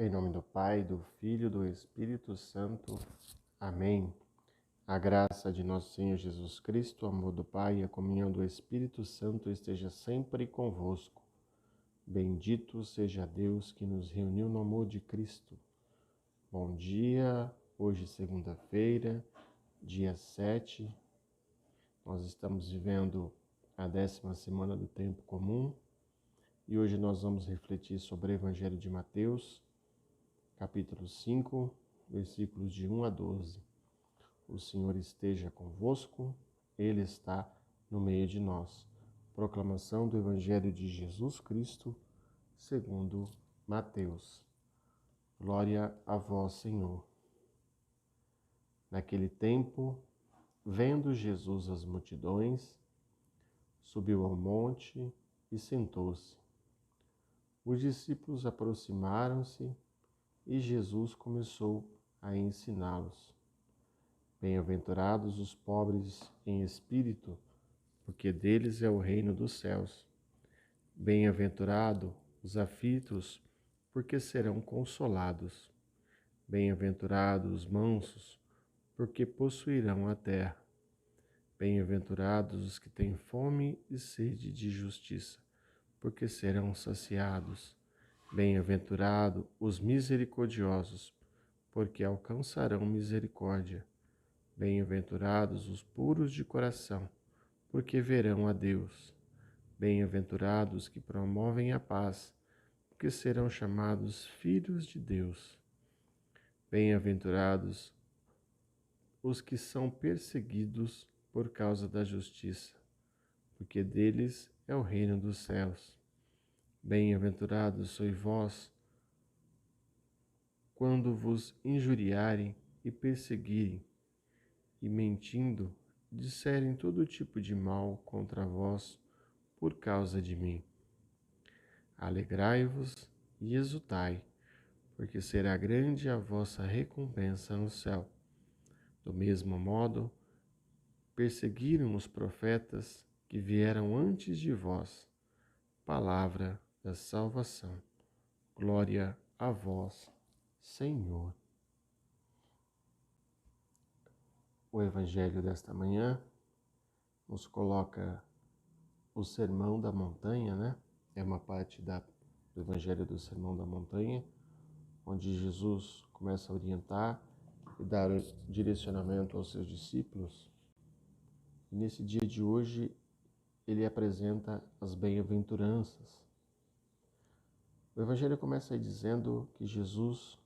Em nome do Pai, do Filho e do Espírito Santo. Amém. A graça de nosso Senhor Jesus Cristo, o amor do Pai e a comunhão do Espírito Santo esteja sempre convosco. Bendito seja Deus que nos reuniu no amor de Cristo. Bom dia, hoje segunda-feira, dia 7. Nós estamos vivendo a 10ª semana do tempo comum e hoje nós vamos refletir sobre o Evangelho de Mateus, capítulo 5, versículos de 1 a 12. O Senhor esteja convosco, Ele está no meio de nós. Proclamação do Evangelho de Jesus Cristo, segundo Mateus. Glória a vós, Senhor. Naquele tempo, vendo Jesus as multidões, subiu ao monte e sentou-se. Os discípulos aproximaram-se e Jesus começou a ensiná-los. Bem-aventurados os pobres em espírito, porque deles é o reino dos céus. Bem-aventurados os aflitos, porque serão consolados. Bem-aventurados os mansos, porque possuirão a terra. Bem-aventurados os que têm fome e sede de justiça, porque serão saciados. Bem-aventurados os misericordiosos, porque alcançarão misericórdia. Bem-aventurados os puros de coração, porque verão a Deus. Bem-aventurados que promovem a paz, porque serão chamados filhos de Deus. Bem-aventurados os que são perseguidos por causa da justiça, porque deles é o reino dos céus. Bem-aventurados sois vós, quando vos injuriarem e perseguirem, e mentindo, disserem todo tipo de mal contra vós por causa de mim. Alegrai-vos e exultai, porque será grande a vossa recompensa no céu. Do mesmo modo, perseguiram os profetas que vieram antes de vós. Palavra da salvação. Glória a vós, Senhor. O Evangelho desta manhã nos coloca o Sermão da Montanha, né? É uma parte do Evangelho do Sermão da Montanha, onde Jesus começa a orientar e dar direcionamento aos seus discípulos. E nesse dia de hoje, ele apresenta as bem-aventuranças. O Evangelho começa aí dizendo que Jesus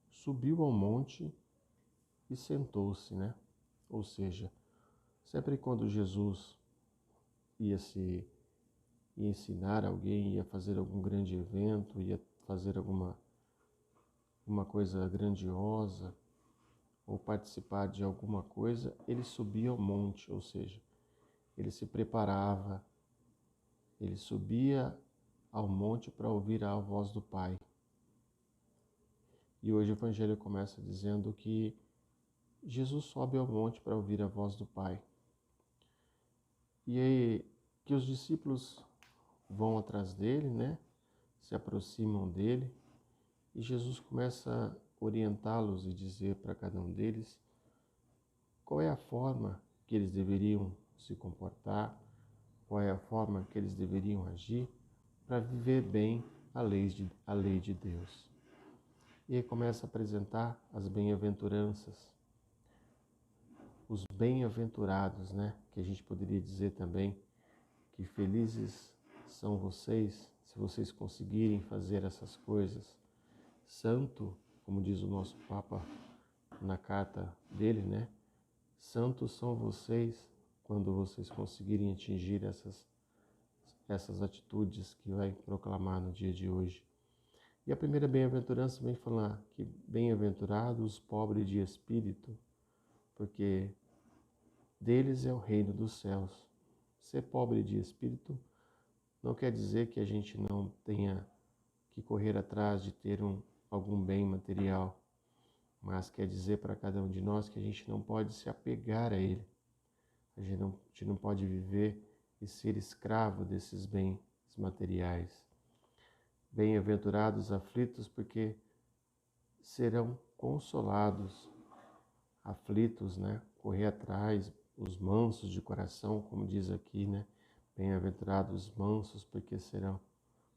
subiu ao monte e sentou-se, né? Ou seja, sempre quando Jesus ia ensinar alguém, ia fazer algum grande evento, ia fazer uma coisa grandiosa, ou participar de alguma coisa, ele subia ao monte, ou seja, ele se preparava, ele subia ao monte para ouvir a voz do Pai. E hoje o Evangelho começa dizendo que Jesus sobe ao monte para ouvir a voz do Pai. E aí que os discípulos vão atrás dele, né? Se aproximam dele, e Jesus começa a orientá-los e dizer para cada um deles qual é a forma que eles deveriam se comportar, qual é a forma que eles deveriam agir para viver bem a lei de Deus. E aí começa a apresentar as bem-aventuranças, os bem-aventurados, né? Que a gente poderia dizer também que felizes são vocês se vocês conseguirem fazer essas coisas. Santo, como diz o nosso Papa na carta dele, né? Santos são vocês quando vocês conseguirem atingir essas atitudes que vai proclamar no dia de hoje. E a primeira bem-aventurança vem falar que bem-aventurados os pobres de espírito, porque deles é o reino dos céus. Ser pobre de espírito não quer dizer que a gente não tenha que correr atrás de ter algum bem material, mas quer dizer para cada um de nós que a gente não pode se apegar a ele. A gente não pode viver e ser escravo desses bens materiais. Bem-aventurados aflitos, porque serão consolados. Aflitos, né? Correr atrás, os mansos de coração, como diz aqui, né? Bem-aventurados os mansos, porque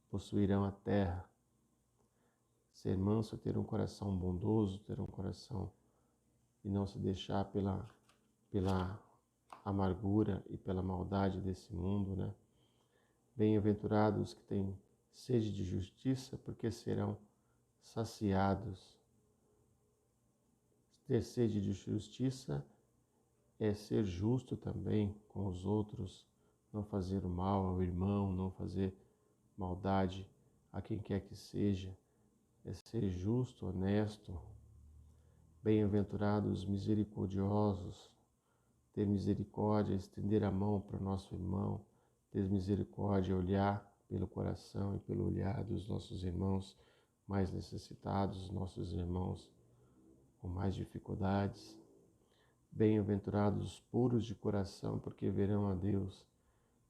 possuirão a terra. Ser manso é ter um coração bondoso, ter um coração e não se deixar pela amargura e pela maldade desse mundo, né? Bem-aventurados que têm sede de justiça, porque serão saciados. Ter sede de justiça é ser justo também com os outros, não fazer o mal ao irmão, não fazer maldade a quem quer que seja, é ser justo, honesto. Bem-aventurados misericordiosos, ter misericórdia, estender a mão para o nosso irmão, ter misericórdia, olhar pelo coração e pelo olhar dos nossos irmãos mais necessitados, nossos irmãos com mais dificuldades. Bem-aventurados os puros de coração, porque verão a Deus.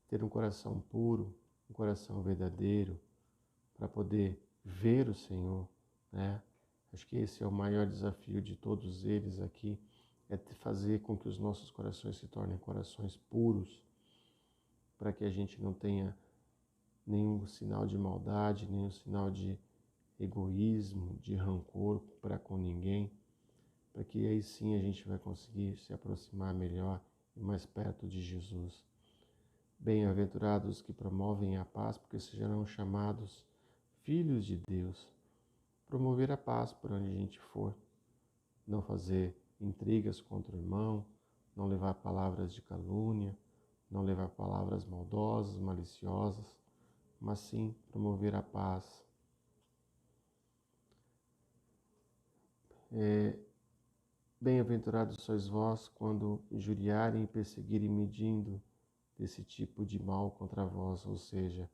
Ter um coração puro, um coração verdadeiro, para poder ver o Senhor, né? Acho que esse é o maior desafio de todos eles aqui, é fazer com que os nossos corações se tornem corações puros, para que a gente não tenha nenhum sinal de maldade, nenhum sinal de egoísmo, de rancor para com ninguém, para que aí sim a gente vai conseguir se aproximar melhor e mais perto de Jesus. Bem-aventurados que promovem a paz, porque serão chamados filhos de Deus. Promover a paz por onde a gente for, não fazer intrigas contra o irmão, não levar palavras de calúnia, não levar palavras maldosas, maliciosas, mas sim promover a paz. Bem-aventurados sois vós quando injuriarem, perseguirem, medindo desse tipo de mal contra vós, ou seja,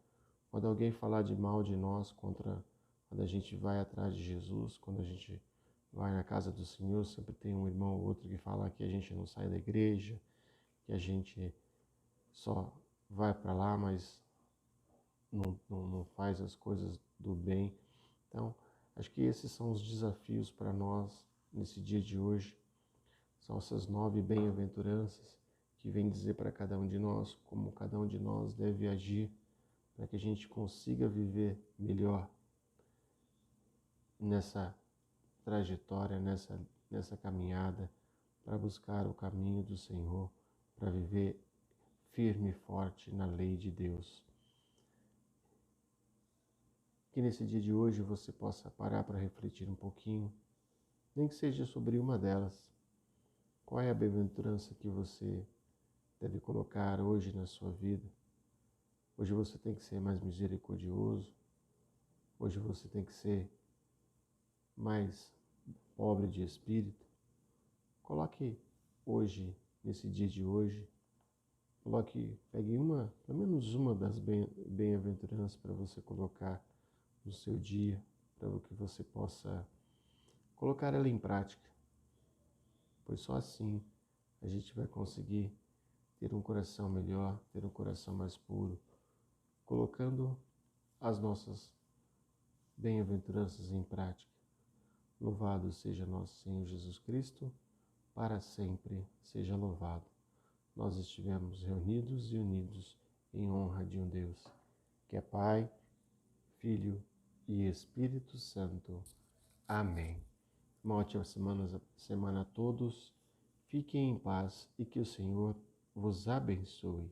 quando alguém falar de mal de nós, quando a gente vai atrás de Jesus, quando a gente vai na casa do Senhor, sempre tem um irmão ou outro que fala que a gente não sai da igreja, que a gente só vai para lá, mas não faz as coisas do bem. Então, acho que esses são os desafios para nós nesse dia de hoje. São essas 9 bem-aventuranças que vêm dizer para cada um de nós como cada um de nós deve agir para que a gente consiga viver melhor nessa trajetória, nessa caminhada para buscar o caminho do Senhor, para viver firme e forte na lei de Deus. Que nesse dia de hoje você possa parar para refletir um pouquinho, nem que seja sobre uma delas. Qual é a bem-aventurança que você deve colocar hoje na sua vida? Hoje você tem que ser mais misericordioso. Hoje você tem que ser mais pobre de espírito. Coloque hoje, nesse dia de hoje, pegue pelo menos uma das bem-aventuranças para você colocar no seu dia, para que você possa colocar ela em prática. Pois só assim a gente vai conseguir ter um coração melhor, ter um coração mais puro, colocando as nossas bem-aventuranças em prática. Louvado seja nosso Senhor Jesus Cristo, para sempre seja louvado. Nós estivemos reunidos e unidos em honra de um Deus, que é Pai, Filho e Espírito Santo. Amém. Uma ótima semana a todos. Fiquem em paz e que o Senhor vos abençoe.